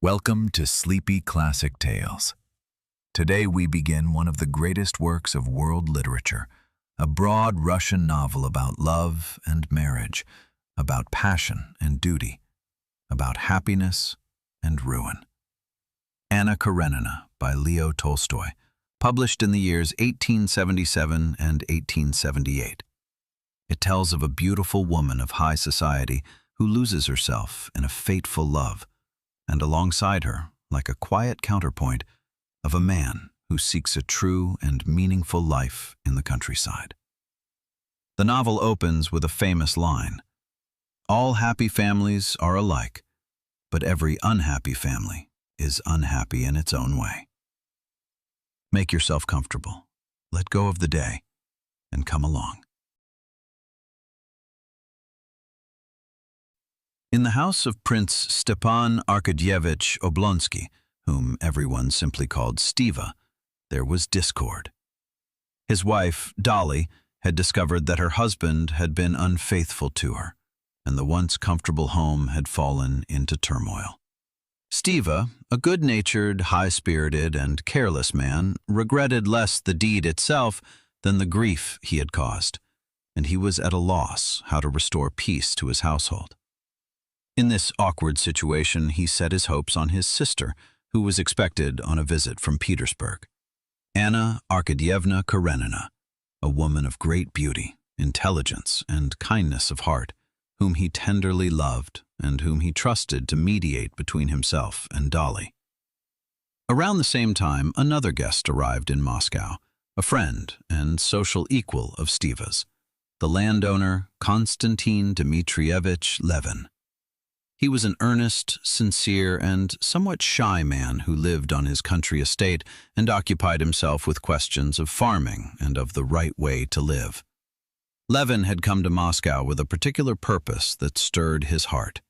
Welcome to Sleepy Classic Tales. Today we begin one of the greatest works of world literature, a broad Russian novel about love and marriage, about passion and duty, about happiness and ruin. Anna Karenina by Leo Tolstoy, published in the years 1877 and 1878. It tells of a beautiful woman of high society who loses herself in a fateful love, and alongside her, like a quiet counterpoint, of a man who seeks a true and meaningful life in the countryside. The novel opens with a famous line: "All happy families are alike, but every unhappy family is unhappy in its own way." Make yourself comfortable, let go of the day, and come along. In the house of Prince Stepan Arkadyevich Oblonsky, whom everyone simply called Stiva, there was discord. His wife, Dolly, had discovered that her husband had been unfaithful to her, and the once comfortable home had fallen into turmoil. Stiva, a good-natured, high-spirited, and careless man, regretted less the deed itself than the grief he had caused, and he was at a loss how to restore peace to his household. In this awkward situation, he set his hopes on his sister, who was expected on a visit from Petersburg. Anna Arkadyevna Karenina, a woman of great beauty, intelligence, and kindness of heart, whom he tenderly loved and whom he trusted to mediate between himself and Dolly. Around the same time, another guest arrived in Moscow, a friend and social equal of Stiva's, the landowner Konstantin Dmitrievich Levin. He was an earnest, sincere, and somewhat shy man who lived on his country estate and occupied himself with questions of farming and of the right way to live. Levin had come to Moscow with a particular purpose that stirred his heart.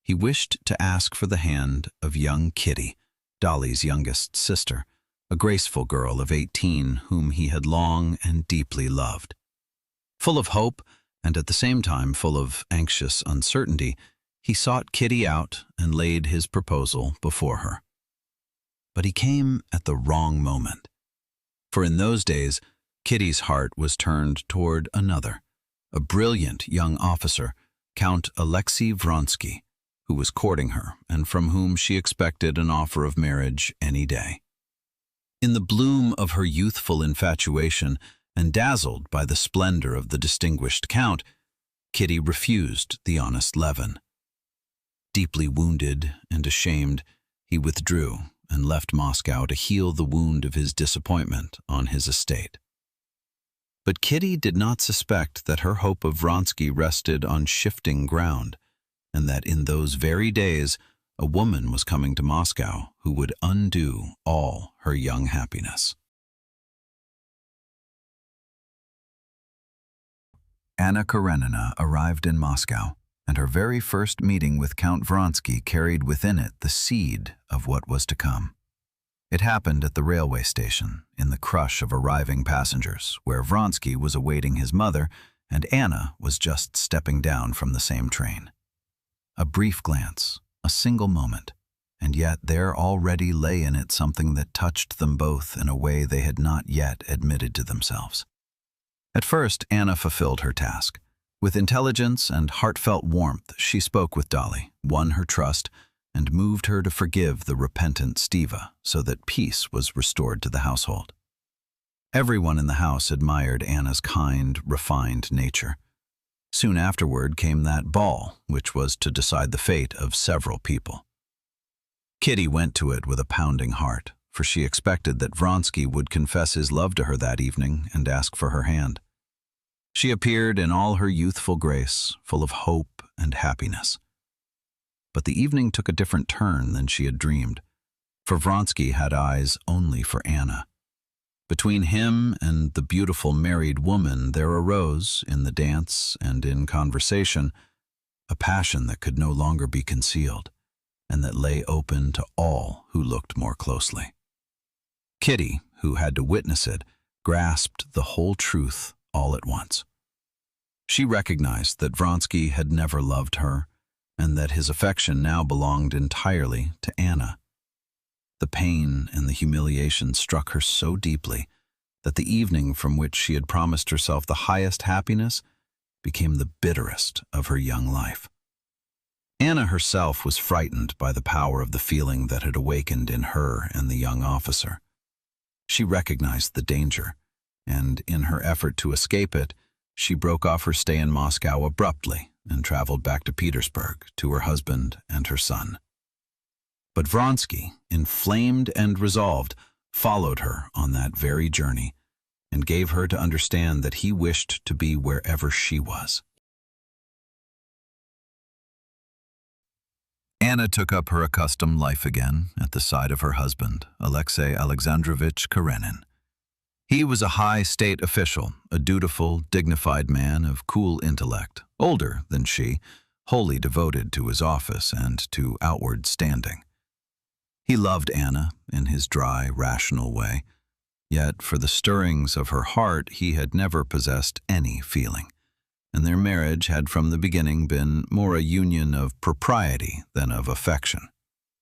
He wished to ask for the hand of young Kitty, Dolly's youngest sister, a graceful girl of 18 whom he had long and deeply loved. Full of hope, and at the same time full of anxious uncertainty, he sought Kitty out and laid his proposal before her. But he came at the wrong moment, for in those days Kitty's heart was turned toward another, a brilliant young officer, Count Alexei Vronsky, who was courting her and from whom she expected an offer of marriage any day. In the bloom of her youthful infatuation and dazzled by the splendor of the distinguished Count, Kitty refused the honest Levin. Deeply wounded and ashamed, he withdrew and left Moscow to heal the wound of his disappointment on his estate. But Kitty did not suspect that her hope of Vronsky rested on shifting ground, and that in those very days a woman was coming to Moscow who would undo all her young happiness. Anna Karenina arrived in Moscow, and her very first meeting with Count Vronsky carried within it the seed of what was to come. It happened at the railway station, in the crush of arriving passengers, where Vronsky was awaiting his mother and Anna was just stepping down from the same train. A brief glance, a single moment, and yet there already lay in it something that touched them both in a way they had not yet admitted to themselves. At first, Anna fulfilled her task. With intelligence and heartfelt warmth, she spoke with Dolly, won her trust, and moved her to forgive the repentant Stiva so that peace was restored to the household. Everyone in the house admired Anna's kind, refined nature. Soon afterward came that ball, which was to decide the fate of several people. Kitty went to it with a pounding heart, for she expected that Vronsky would confess his love to her that evening and ask for her hand. She appeared in all her youthful grace, full of hope and happiness. But the evening took a different turn than she had dreamed, for Vronsky had eyes only for Anna. Between him and the beautiful married woman there arose, in the dance and in conversation, a passion that could no longer be concealed, and that lay open to all who looked more closely. Kitty, who had to witness it, grasped the whole truth all at once. She recognized that Vronsky had never loved her, and that his affection now belonged entirely to Anna. The pain and the humiliation struck her so deeply that the evening from which she had promised herself the highest happiness became the bitterest of her young life. Anna herself was frightened by the power of the feeling that had awakened in her and the young officer. She recognized the danger, and in her effort to escape it, she broke off her stay in Moscow abruptly and traveled back to Petersburg to her husband and her son. But Vronsky, inflamed and resolved, followed her on that very journey and gave her to understand that he wished to be wherever she was. Anna took up her accustomed life again at the side of her husband, Alexei Alexandrovich Karenin. He was a high state official, a dutiful, dignified man of cool intellect, older than she, wholly devoted to his office and to outward standing. He loved Anna in his dry, rational way, yet for the stirrings of her heart he had never possessed any feeling, and their marriage had from the beginning been more a union of propriety than of affection.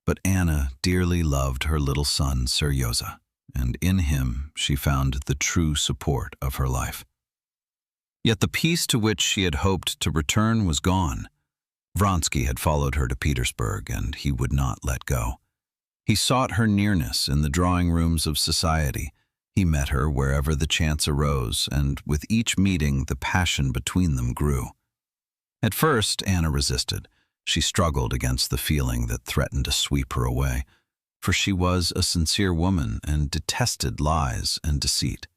But Anna dearly loved her little son, Seryoza, and in him she found the true support of her life. Yet the peace to which she had hoped to return was gone. Vronsky had followed her to Petersburg, and he would not let go. He sought her nearness in the drawing rooms of society. He met her wherever the chance arose, and with each meeting the passion between them grew. At first Anna resisted. She struggled against the feeling that threatened to sweep her away, for she was a sincere woman and detested lies and deceit.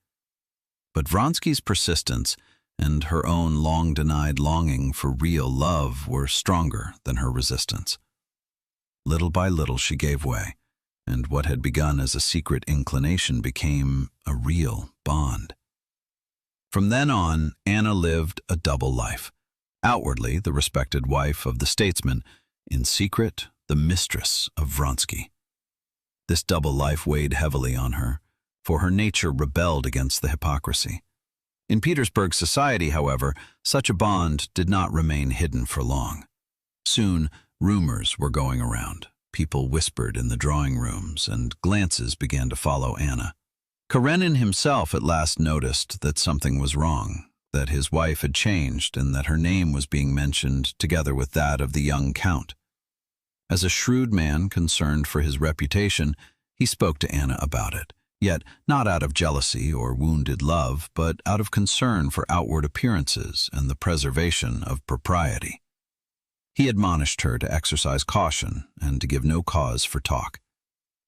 But Vronsky's persistence and her own long-denied longing for real love were stronger than her resistance. Little by little she gave way, and what had begun as a secret inclination became a real bond. From then on, Anna lived a double life. Outwardly, the respected wife of the statesman, in secret, the mistress of Vronsky. This double life weighed heavily on her, for her nature rebelled against the hypocrisy. In Petersburg society, however, such a bond did not remain hidden for long. Soon, rumors were going around. People whispered in the drawing rooms, and glances began to follow Anna. Karenin himself at last noticed that something was wrong, that his wife had changed, and that her name was being mentioned together with that of the young count. As a shrewd man concerned for his reputation, he spoke to Anna about it, yet not out of jealousy or wounded love, but out of concern for outward appearances and the preservation of propriety. He admonished her to exercise caution and to give no cause for talk.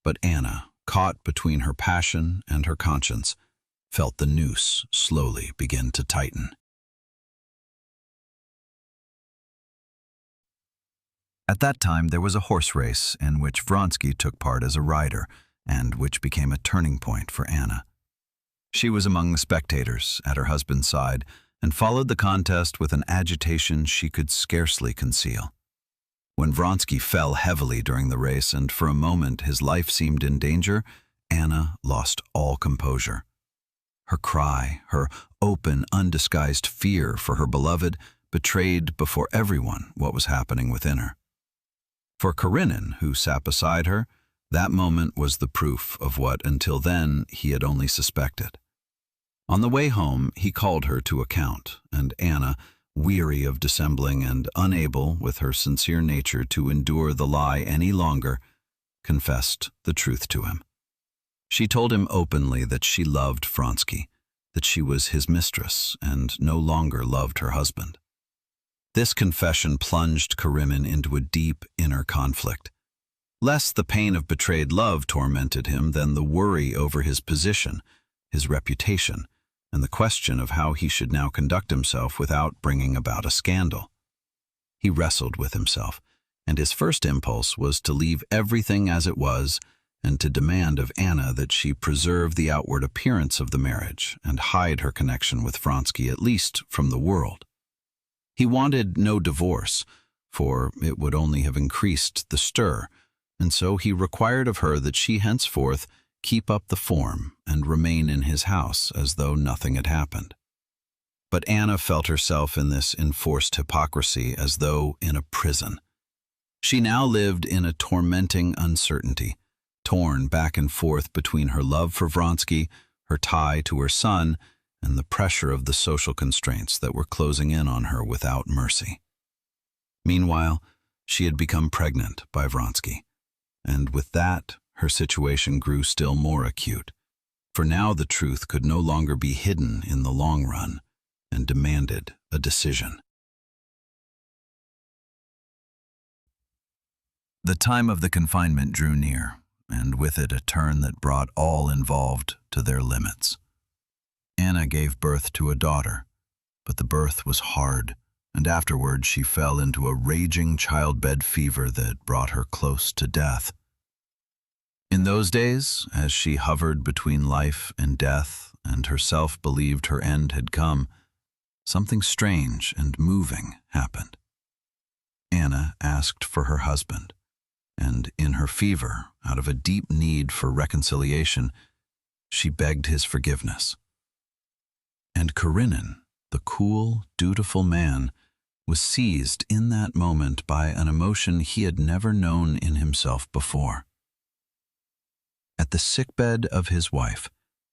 But Anna, caught between her passion and her conscience, felt the noose slowly begin to tighten. At that time there was a horse race in which Vronsky took part as a rider, and which became a turning point for Anna. She was among the spectators at her husband's side, and followed the contest with an agitation she could scarcely conceal. When Vronsky fell heavily during the race, and for a moment his life seemed in danger, Anna lost all composure. Her cry, her open, undisguised fear for her beloved, betrayed before everyone what was happening within her. For Karenin, who sat beside her, that moment was the proof of what until then he had only suspected. On the way home he called her to account, and Anna, weary of dissembling and unable, with her sincere nature, to endure the lie any longer, confessed the truth to him. She told him openly that she loved Vronsky, that she was his mistress and no longer loved her husband. This confession plunged Karenin into a deep inner conflict. Less the pain of betrayed love tormented him than the worry over his position, his reputation, and the question of how he should now conduct himself without bringing about a scandal. He wrestled with himself, and his first impulse was to leave everything as it was and to demand of Anna that she preserve the outward appearance of the marriage and hide her connection with Vronsky, at least from the world. He wanted no divorce, for it would only have increased the stir, and so he required of her that she henceforth keep up the form and remain in his house as though nothing had happened. But Anna felt herself in this enforced hypocrisy as though in a prison. She now lived in a tormenting uncertainty, torn back and forth between her love for Vronsky, her tie to her son, and the pressure of the social constraints that were closing in on her without mercy. Meanwhile, she had become pregnant by Vronsky, and with that, her situation grew still more acute, for now the truth could no longer be hidden in the long run and demanded a decision. The time of the confinement drew near, and with it a turn that brought all involved to their limits. Anna gave birth to a daughter, but the birth was hard, and afterward she fell into a raging childbed fever that brought her close to death. In those days, as she hovered between life and death and herself believed her end had come, something strange and moving happened. Anna asked for her husband, and in her fever, out of a deep need for reconciliation, she begged his forgiveness. And Karenin, the cool, dutiful man, was seized in that moment by an emotion he had never known in himself before. At the sickbed of his wife,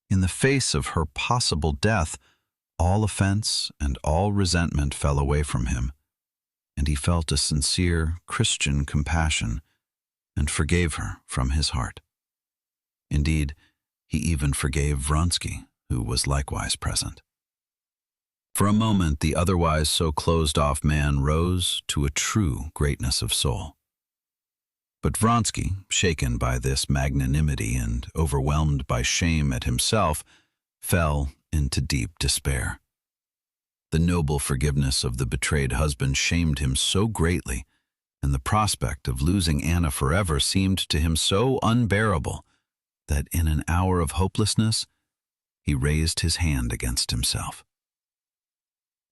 in the face of her possible death, all offense and all resentment fell away from him, and he felt a sincere Christian compassion and forgave her from his heart. Indeed, he even forgave Vronsky, who was likewise present. For a moment, the otherwise so closed-off man rose to a true greatness of soul. But Vronsky, shaken by this magnanimity and overwhelmed by shame at himself, fell into deep despair. The noble forgiveness of the betrayed husband shamed him so greatly, and the prospect of losing Anna forever seemed to him so unbearable, that in an hour of hopelessness, he raised his hand against himself.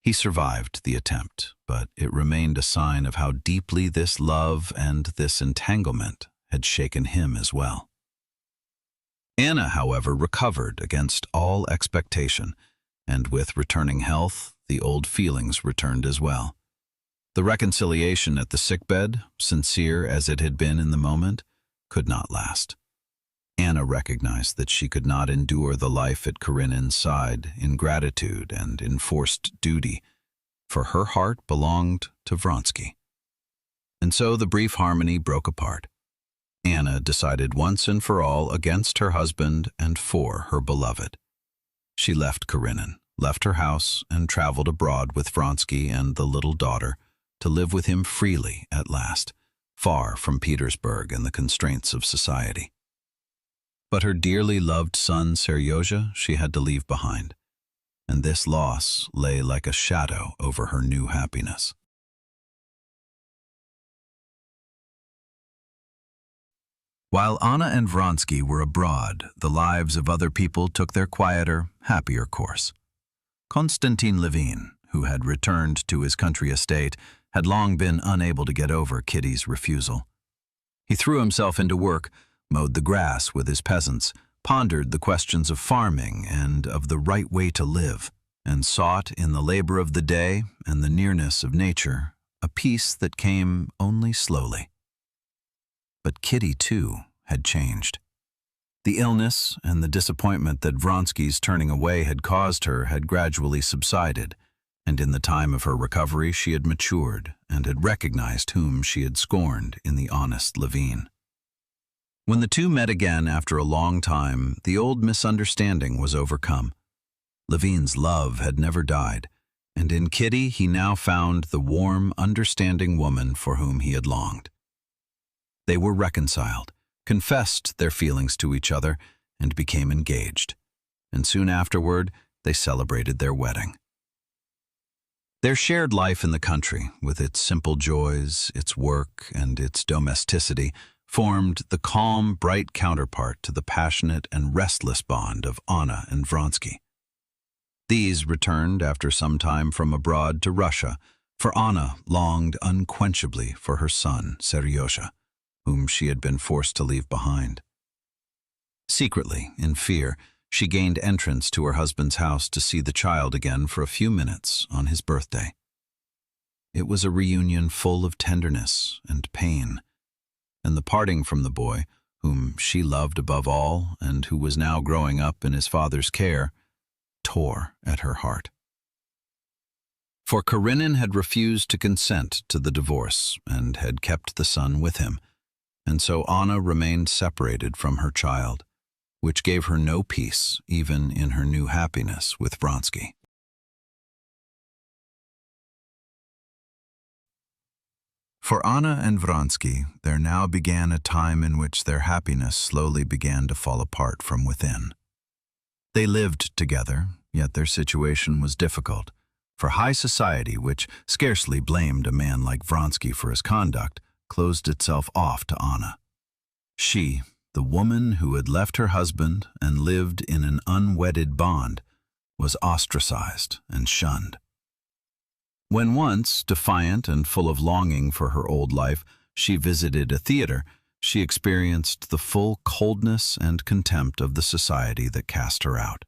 He survived the attempt, but it remained a sign of how deeply this love and this entanglement had shaken him as well. Anna, however, recovered against all expectation, and with returning health, the old feelings returned as well. The reconciliation at the sickbed, sincere as it had been in the moment, could not last. Anna recognized that she could not endure the life at Karenin's side in gratitude and enforced duty, for her heart belonged to Vronsky. And so the brief harmony broke apart. Anna decided once and for all against her husband and for her beloved. She left Karenin, left her house, and traveled abroad with Vronsky and the little daughter to live with him freely at last, far from Petersburg and the constraints of society. But her dearly loved son Seryozha she had to leave behind, and this loss lay like a shadow over her new happiness. While Anna and Vronsky were abroad, the lives of other people took their quieter, happier course. Konstantin Levin, who had returned to his country estate, had long been unable to get over Kitty's refusal. He threw himself into work, mowed the grass with his peasants, pondered the questions of farming and of the right way to live, and sought in the labor of the day and the nearness of nature a peace that came only slowly. But Kitty, too, had changed. The illness and the disappointment that Vronsky's turning away had caused her had gradually subsided, and in the time of her recovery she had matured and had recognized whom she had scorned in the honest Levin. When the two met again after a long time, the old misunderstanding was overcome. Levin's love had never died, and in Kitty he now found the warm, understanding woman for whom he had longed. They were reconciled, confessed their feelings to each other, and became engaged, and soon afterward they celebrated their wedding. Their shared life in the country, with its simple joys, its work, and its domesticity, formed the calm, bright counterpart to the passionate and restless bond of Anna and Vronsky. These returned after some time from abroad to Russia, for Anna longed unquenchably for her son, Seryozha, whom she had been forced to leave behind. Secretly, in fear, she gained entrance to her husband's house to see the child again for a few minutes on his birthday. it was a reunion full of tenderness and pain, and the parting from the boy, whom she loved above all and who was now growing up in his father's care, tore at her heart. For Karenin had refused to consent to the divorce and had kept the son with him, and so Anna remained separated from her child, which gave her no peace even in her new happiness with Vronsky. For Anna and Vronsky, there now began a time in which their happiness slowly began to fall apart from within. They lived together, yet their situation was difficult, for high society, which scarcely blamed a man like Vronsky for his conduct, closed itself off to Anna. She, the woman who had left her husband and lived in an unwedded bond, was ostracized and shunned. When once, defiant and full of longing for her old life, she visited a theater, she experienced the full coldness and contempt of the society that cast her out.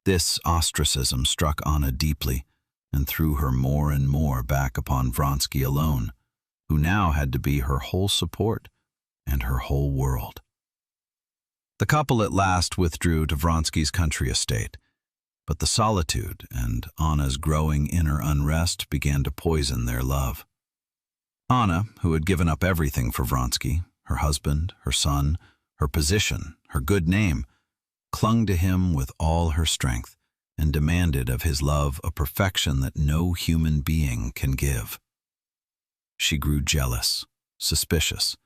This ostracism struck Anna deeply and threw her more and more back upon Vronsky alone, who now had to be her whole support and her whole world. The couple at last withdrew to Vronsky's country estate, but the solitude and Anna's growing inner unrest began to poison their love. Anna, who had given up everything for Vronsky, her husband, her son, her position, her good name, clung to him with all her strength and demanded of his love a perfection that no human being can give. She grew jealous, suspicious,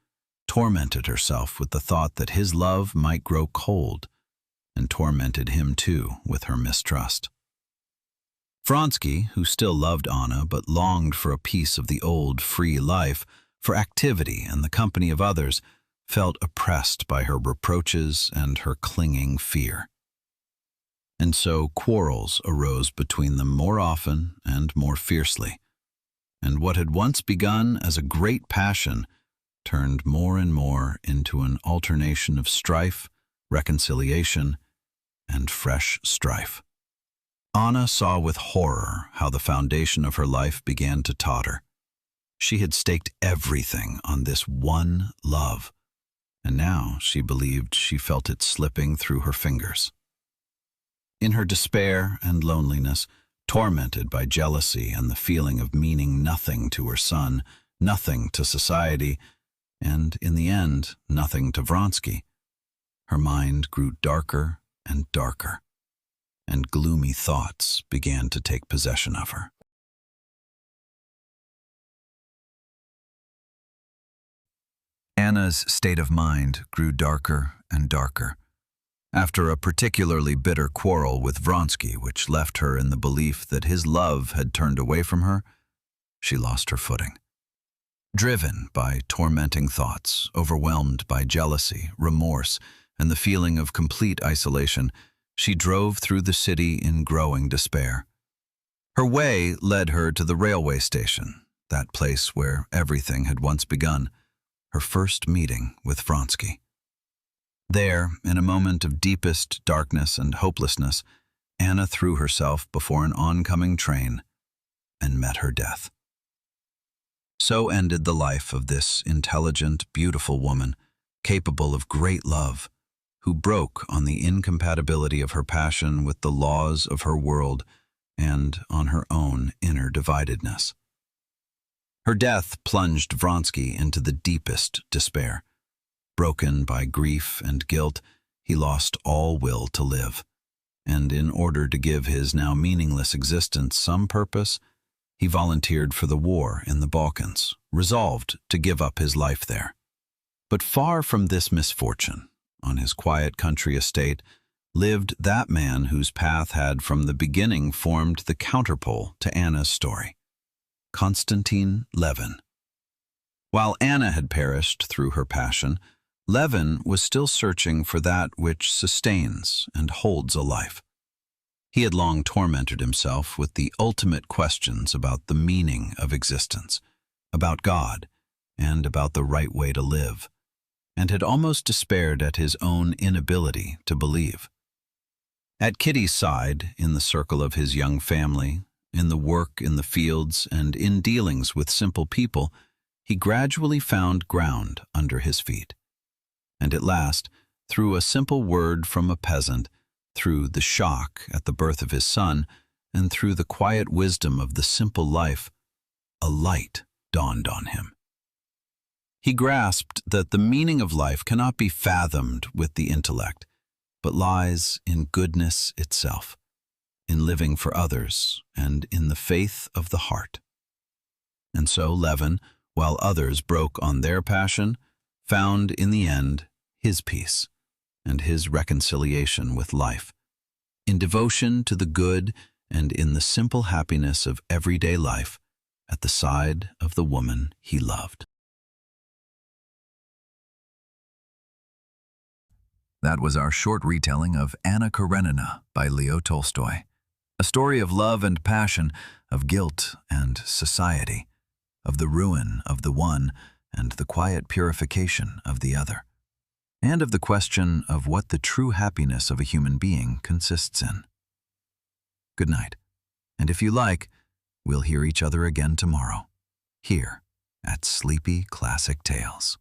tormented herself with the thought that his love might grow cold, and tormented him too with her mistrust. Vronsky, who still loved Anna but longed for a piece of the old, free life, for activity and the company of others, felt oppressed by her reproaches and her clinging fear. And so quarrels arose between them more often and more fiercely, and what had once begun as a great passion turned more and more into an alternation of strife, reconciliation, and fresh strife. Anna saw with horror how the foundation of her life began to totter. She had staked everything on this one love, and now she believed she felt it slipping through her fingers. In her despair and loneliness, tormented by jealousy and the feeling of meaning nothing to her son, nothing to society, and, in the end, nothing to Vronsky, her mind grew darker and darker, and gloomy thoughts began to take possession of her. Anna's state of mind grew darker and darker. After a particularly bitter quarrel with Vronsky, which left her in the belief that his love had turned away from her, she lost her footing. Driven by tormenting thoughts, overwhelmed by jealousy, remorse, and the feeling of complete isolation, she drove through the city in growing despair. Her way led her to the railway station, that place where everything had once begun, her first meeting with Vronsky. There, in a moment of deepest darkness and hopelessness, Anna threw herself before an oncoming train and met her death. So ended the life of this intelligent, beautiful woman, capable of great love, who broke on the incompatibility of her passion with the laws of her world and on her own inner dividedness. Her death plunged Vronsky into the deepest despair. Broken by grief and guilt, he lost all will to live, and in order to give his now meaningless existence some purpose, he volunteered for the war in the Balkans, resolved to give up his life there. But far from this misfortune, on his quiet country estate, lived that man whose path had from the beginning formed the counterpole to Anna's story, Konstantin Levin. While Anna had perished through her passion, Levin was still searching for that which sustains and holds a life. He had long tormented himself with the ultimate questions about the meaning of existence, about God, and about the right way to live, and had almost despaired at his own inability to believe. At Kitty's side, in the circle of his young family, in the work in the fields, and in dealings with simple people, he gradually found ground under his feet. And at last, through a simple word from a peasant, through the shock at the birth of his son, and through the quiet wisdom of the simple life, a light dawned on him. He grasped that the meaning of life cannot be fathomed with the intellect, but lies in goodness itself, in living for others, and in the faith of the heart. And so Levin, while others broke on their passion, found in the end his peace and his reconciliation with life, in devotion to the good and in the simple happiness of everyday life at the side of the woman he loved. That was our short retelling of Anna Karenina by Leo Tolstoy, a story of love and passion, of guilt and society, of the ruin of the one and the quiet purification of the other, and of the question of what the true happiness of a human being consists in. Good night, and if you like, we'll hear each other again tomorrow, here at Sleepy Classic Tales.